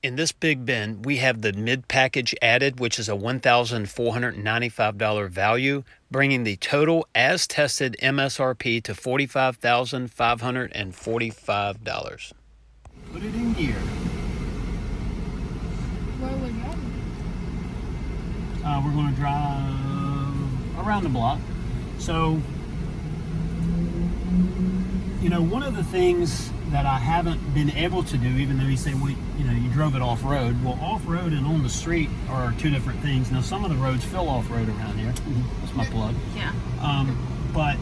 In this Big Bend, we have the mid package added, which is a $1,495 value, bringing the total as tested MSRP to $45,545. Put it in gear. Where are we going? We're going to drive around the block. So, you know, one of the things that I haven't been able to do, even though you say, well, you know, you drove it off-road. Well, off-road and on the street are two different things. Now, some of the roads feel off-road around here. That's my plug. Yeah. But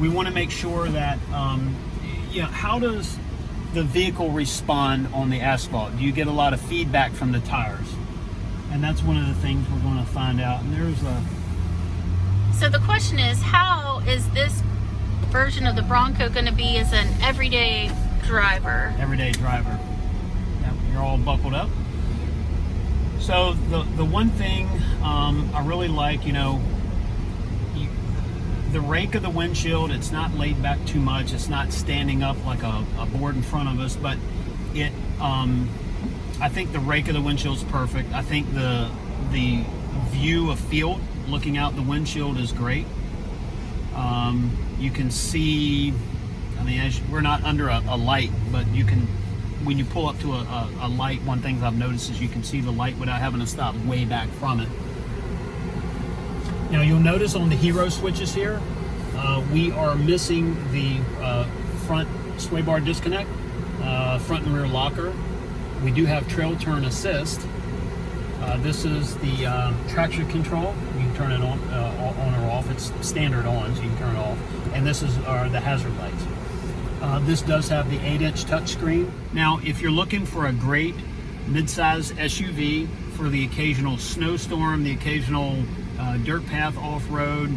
we want to make sure that, you know, how does the vehicle respond on the asphalt? Do you get a lot of feedback from the tires? And that's one of the things we're going to find out. And there's a... So the question is, how is this version of the Bronco going to be as an everyday driver? Everyday driver. Yeah, you're all buckled up. So the one thing I really like, you know, the rake of the windshield, it's not laid back too much. It's not standing up like a board in front of us, but it, I think the rake of the windshield is perfect. I think the view of field looking out the windshield is great. You can see, I mean, as we're not under a light, but you can, when you pull up to a light, one thing I've noticed is you can see the light without having to stop way back from it. Now you'll notice on the hero switches here, we are missing the front sway bar disconnect, front and rear locker. We do have trail turn assist. This is the traction control. You can turn it on or off. It's standard on, so you can turn it off. And this is the hazard lights. This does have the 8-inch touchscreen. Now, if you're looking for a great mid-size SUV for the occasional snowstorm, the occasional dirt path off-road,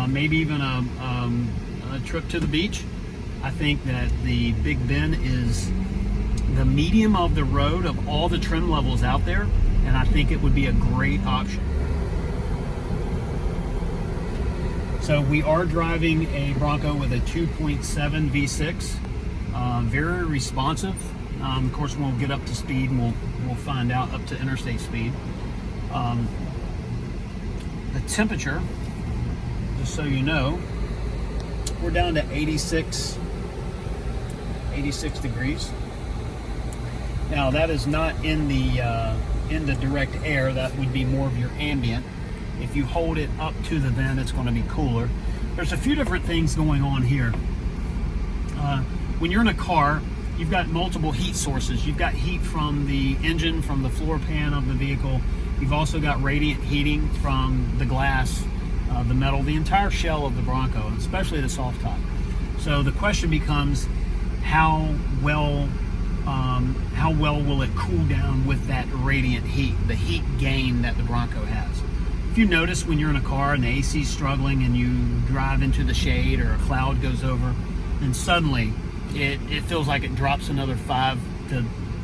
maybe even a trip to the beach, I think that the Big Bend is the medium of the road of all the trim levels out there, and I think it would be a great option. So we are driving a Bronco with a 2.7 V6, very responsive. Of course, we'll get up to speed and we'll find out up to interstate speed. The temperature, just so you know, we're down to 86 degrees. Now that is not in the direct air. That would be more of your ambient. If you hold it up to the vent, it's going to be cooler. There's a few different things going on here. When you're in a car, you've got multiple heat sources. You've got heat from the engine, from the floor pan of the vehicle. You've also got radiant heating from the glass, the metal, the entire shell of the Bronco, especially the soft top. So the question becomes, how well will it cool down with that radiant heat, the heat gain that the Bronco has? If you notice when you're in a car and the AC is struggling and you drive into the shade or a cloud goes over, then suddenly it feels like it drops another 5 to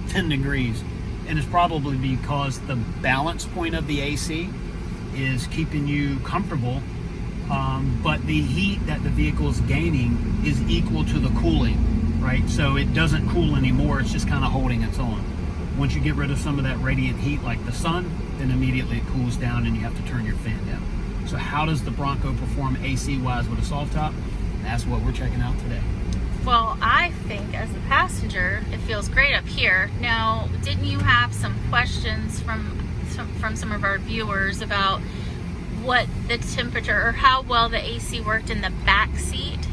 10 degrees. And it's probably because the balance point of the AC is keeping you comfortable, but the heat that the vehicle is gaining is equal to the cooling, right? So it doesn't cool anymore, it's just kind of holding its own. Once you get rid of some of that radiant heat like the sun, then immediately it cools down and you have to turn your fan down. So how does the Bronco perform AC-wise with a soft top? That's what we're checking out today. Well, I think as a passenger, it feels great up here. Now, didn't you have some questions from some of our viewers about what the temperature or how well the AC worked in the back seat?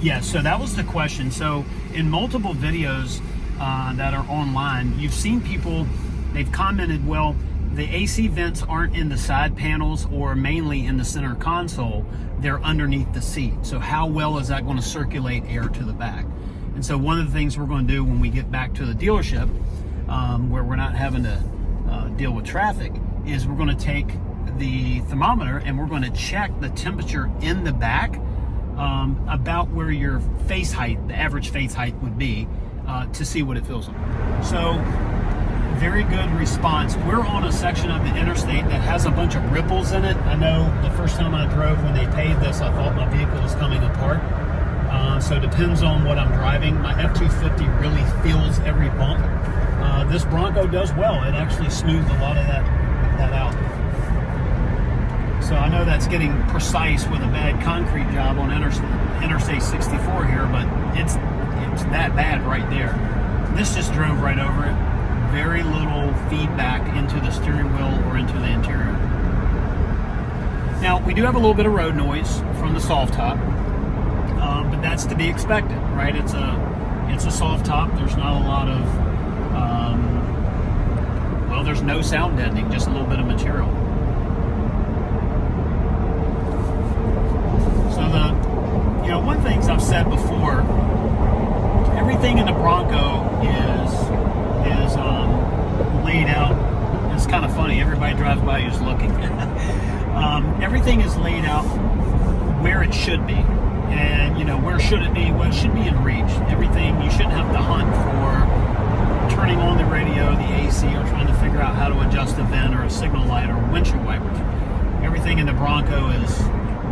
Yeah, so that was the question. So in multiple videos that are online, you've seen people, they've commented, well, the AC vents aren't in the side panels or mainly in the center console, they're underneath the seat. So how well is that going to circulate air to the back? And so one of the things we're going to do when we get back to the dealership, where we're not having to deal with traffic, is we're going to take the thermometer and we're going to check the temperature in the back about where your face height, the average face height would be, to see what it feels like. So very good response. We're on a section of the interstate that has a bunch of ripples in it. I know the first time I drove when they paved this, I thought my vehicle was coming apart. So it depends on what I'm driving. My F-250 really feels every bump. this Bronco does well. It actually smoothed a lot of that out. So I know that's getting precise with a bad concrete job on Interstate 64 here, but it's that bad right there. This just drove right over it. Very little feedback into the steering wheel or into the interior. Now, we do have a little bit of road noise from the soft top, but that's to be expected, right? It's a soft top. There's not a lot of, well, there's no sound deadening, just a little bit of material. So one thing I've said before, everything in the Bronco is laid out. It's kind of funny. Everybody drives by who's looking. Everything is laid out where it should be. And, where should it be? Well, it should be in reach. Everything, you shouldn't have to hunt for turning on the radio, the AC, or trying to figure out how to adjust a vent or a signal light or windshield wipers. Everything in the Bronco is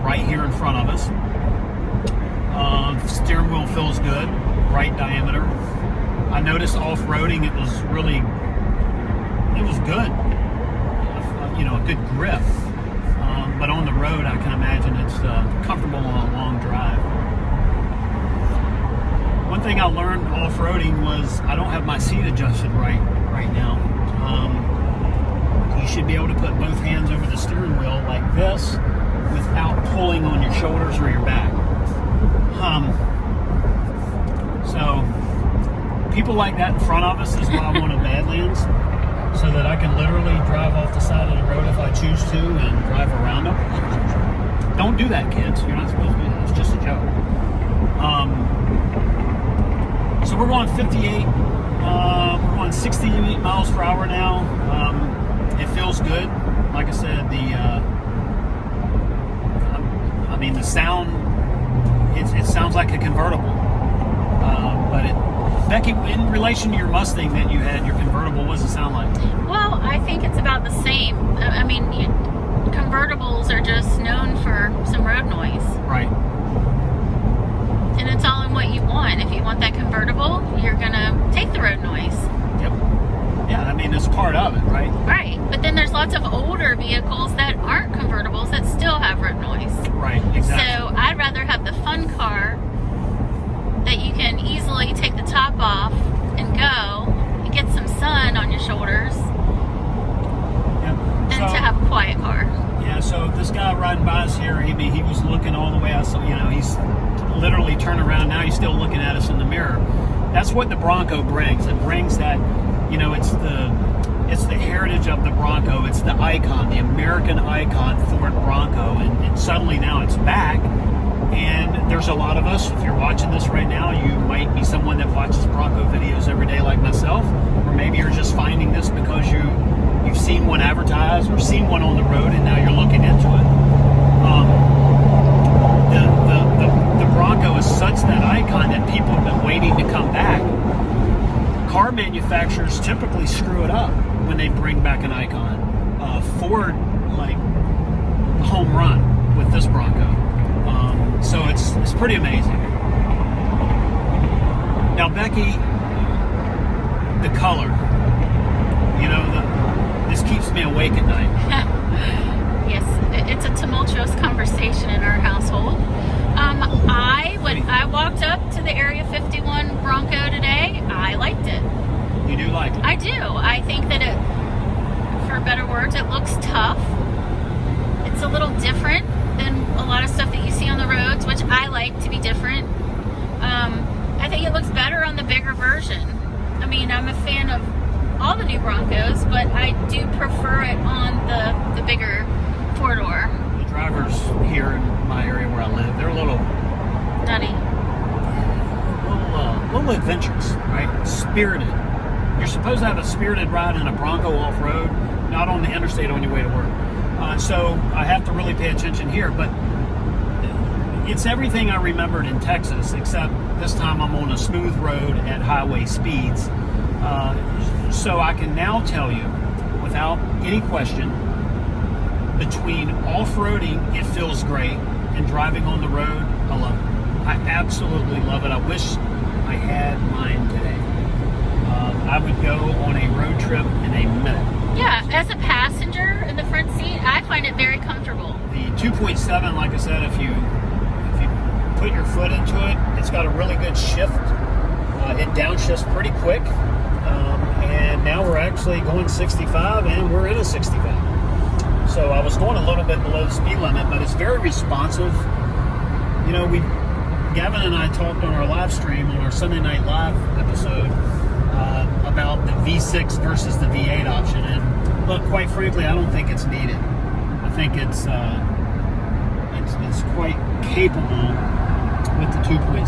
right here in front of us. Steering wheel feels good, right diameter. I noticed off-roading, it was good. A good grip. But on the road, I can imagine it's comfortable on a long drive. One thing I learned off-roading was I don't have my seat adjusted right now. You should be able to put both hands over the steering wheel like this without pulling on your shoulders or your back. So people like that in front of us is why I want a Badlands, so that I can literally drive off the side of the road if I choose to and drive around them. Don't do that, kids. You're not supposed to do that. It's just a joke. So we're going 58. We're going 68 miles per hour now. It feels good. Like I said, the sound. It sounds like a convertible. But Becky, in relation to your Mustang that you had, your convertible, what does it sound like? Well, I think it's about the same. I mean, convertibles are just known for some road noise. Right. And it's all in what you want. If you want that convertible, you're going to take the road noise. Yep. Yeah, it's part of it, right? Right. But then there's lots of older vehicles that aren't convertibles that still have road noise. Right, exactly. So I'd rather have the fun car that you can easily take the top off and go and get some sun on your shoulders than to have a quiet car. Yeah, so this guy riding by us here, he was looking all the way out, so he's literally turned around now, he's still looking at us in the mirror. That's what the Bronco brings. It brings that, it's the heritage of the Bronco. It's the icon, the American icon, Ford Bronco, and suddenly now it's back. And there's a lot of us, if you're watching this right now, you might be someone that watches Bronco videos every day like myself, or maybe you're just finding this because you've seen one advertised or seen one on the road and now you're looking into it. The Bronco is such that icon that people have been waiting to come back. Car manufacturers typically screw it up when they bring back an icon. Ford, home run with this Bronco. So it's pretty amazing. Now, Becky, the color, this keeps me awake at night. Yes, it's a tumultuous conversation in our household. When I walked up to the Area 51 Bronco today, I liked it. You do like it? I do. I think that for better words, it looks tough. It's a little different than a lot of stuff that you see on the roads, which I like to be different. I think it looks better on the bigger version. I'm a fan of all the new Broncos, but I do prefer it on the bigger four-door. The drivers here in my area where I live, they're a little nutty, little adventurous, right? Spirited. You're supposed to have a spirited ride in a Bronco off-road, not on the interstate on your way to work. So I have to really pay attention here, but it's everything I remembered in Texas, except this time I'm on a smooth road at highway speeds. So I can now tell you, without any question, between off-roading, it feels great, and driving on the road, I love it. I absolutely love it. I wish I had mine today. I would go on a 2.7, like I said, if you put your foot into it, it's got a really good shift. It downshifts pretty quick. And now we're actually going 65, and we're in a 65. So I was going a little bit below the speed limit, but it's very responsive. You know, Gavin and I talked on our live stream, on our Sunday Night Live episode, about the V6 versus the V8 option. And look, quite frankly, I don't think it's needed. I think it's quite capable with the 2.7.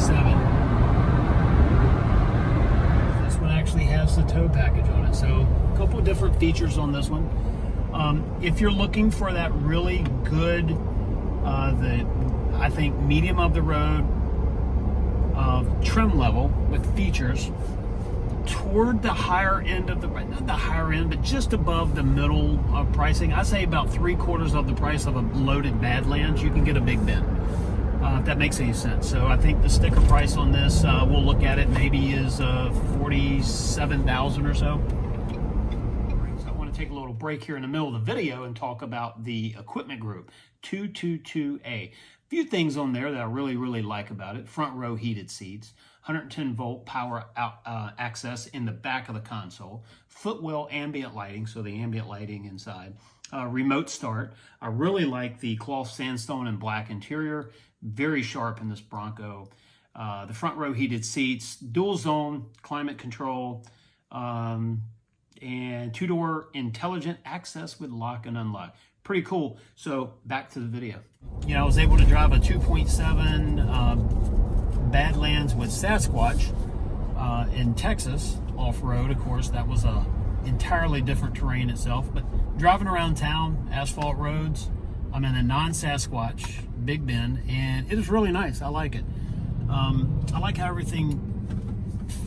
This one actually has the tow package on it, so a couple of different features on this one. If you're looking for that really good, I think medium of the road trim level with features toward the higher end of not the higher end, but just above the middle of pricing, I say about 3/4 of the price of a loaded Badlands, you can get a Big Bend. If that makes any sense. So I think the sticker price on this, we'll look at it, maybe is $47,000 or so. So I want to take a little break here in the middle of the video and talk about the equipment group 222A. Few things on there that I really like about it. Front row heated seats, 110 volt power access in the back of the console, footwell ambient lighting, so the ambient lighting inside, remote start. I really like the cloth sandstone and black interior, very sharp in this Bronco. The front row heated seats, dual zone climate control, and 2-door intelligent access with lock and unlock. Pretty cool. So back to the video. You know, I was able to drive a 2.7 Badlands with Sasquatch in Texas off-road. Of course, that was a entirely different terrain itself, but driving around town, asphalt roads, I'm in a non-Sasquatch Big Bend, and it is really nice. I like it. I like how everything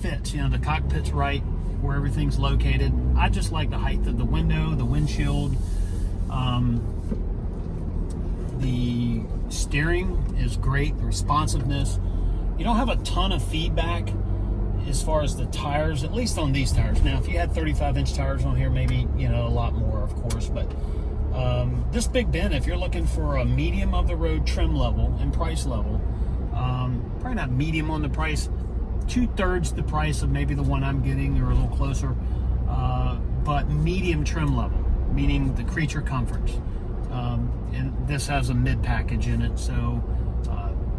fits. You know, the cockpit's right where everything's located. I just like the height of the window, the windshield. The steering is great, the responsiveness. You don't have a ton of feedback as far as the tires, at least on these tires. Now, if you had 35-inch tires on here, maybe, you know, a lot more, of course. But this Big Bend, if you're looking for a medium of the road trim level and price level, probably not medium on the price, 2/3 the price of maybe the one I'm getting, or a little closer, but medium trim level, meaning the creature comforts. And this has a mid package in it, so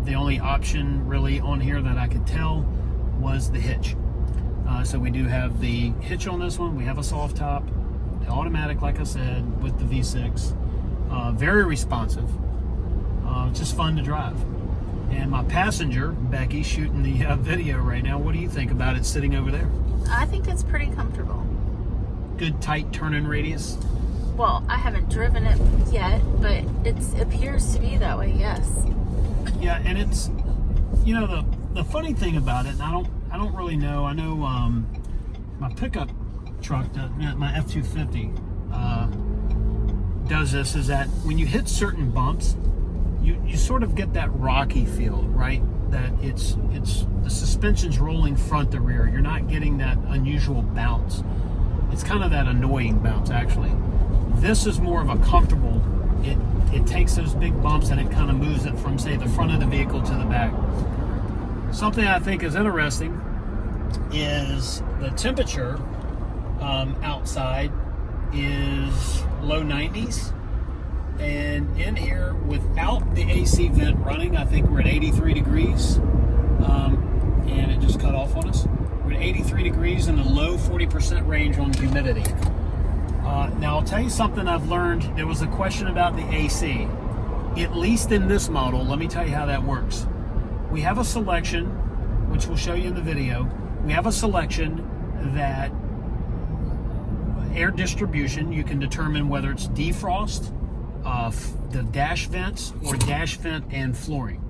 the only option really on here that I could tell was the hitch. So we do have the hitch on this one. We have a soft top, the automatic, like I said, with the V6. Very responsive, just fun to drive. And my passenger, Becky, shooting the video right now, what do you think about it sitting over there? I think it's pretty comfortable. Good tight turning radius. Well, I haven't driven it yet, but it appears to be that way, yes. Yeah, and it's, you know, the funny thing about it, and I don't really know. I know my pickup truck, my F-250, does this, is that when you hit certain bumps, you sort of get that rocky feel, right? That it's the suspension's rolling front to rear. You're not getting that unusual bounce. It's kind of that annoying bounce, actually. This is more of a comfortable, it takes those big bumps and it kind of moves it from, say, the front of the vehicle to the back. Something I think is interesting is the temperature outside is low 90s. And in here, without the AC vent running, I think we're at 83 degrees. And it just cut off on us. We're at 83 degrees in the low 40% range on humidity. Now, I'll tell you something I've learned. There was a question about the AC. At least in this model, let me tell you how that works. We have a selection, which we'll show you in the video. We have a selection that air distribution, you can determine whether it's defrost, the dash vents, or dash vent and flooring.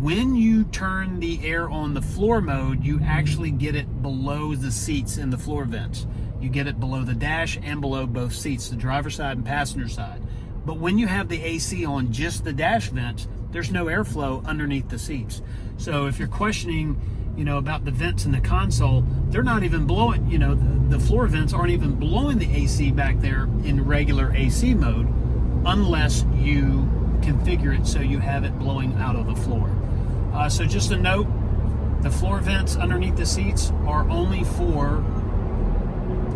When you turn the air on the floor mode, you actually get it below the seats in the floor vents. You get it below the dash and below both seats, the driver's side and passenger side. But when you have the AC on just the dash vents, there's no airflow underneath the seats. So if you're questioning, you know, about the vents in the console, they're not even blowing, you know, the floor vents aren't even blowing the AC back there in regular AC mode. unless you configure it so you have it blowing out of the floor. So just a note, the floor vents underneath the seats are only for,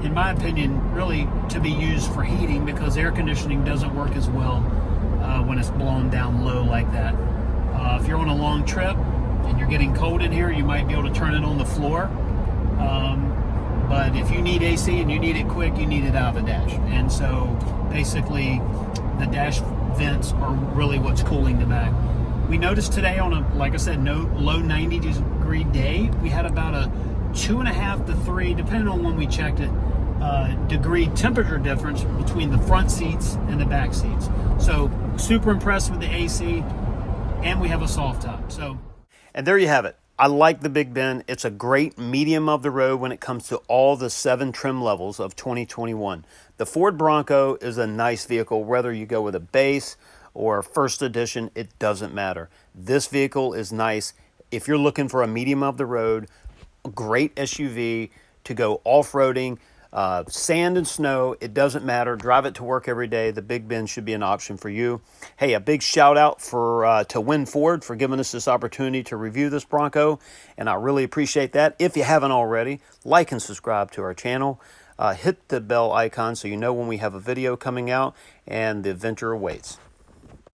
in my opinion, really to be used for heating, because air conditioning doesn't work as well when it's blown down low like that. If you're on a long trip and you're getting cold in here, you might be able to turn it on the floor. But if you need AC and you need it quick, you need it out of the dash. And so basically the dash vents are really what's cooling the back. We noticed today on a, like I said, low 90-degree day, we had about a 2.5 to 3, depending on when we checked it, degree temperature difference between the front seats and the back seats. So super impressed with the AC, and we have a soft top. So, and there you have it. I like the Big Bend. It's a great medium of the road when it comes to all the 7 trim levels of 2021. The Ford Bronco is a nice vehicle, whether you go with a base or first edition, it doesn't matter. This vehicle is nice. If you're looking for a medium of the road, a great SUV to go off-roading, sand and snow, it doesn't matter. Drive it to work every day. The Big Bend should be an option for you. Hey, a big shout out to Win Ford for giving us this opportunity to review this Bronco, and I really appreciate that. If you haven't already, like and subscribe to our channel. Hit the bell icon so you know when we have a video coming out, and the adventure awaits.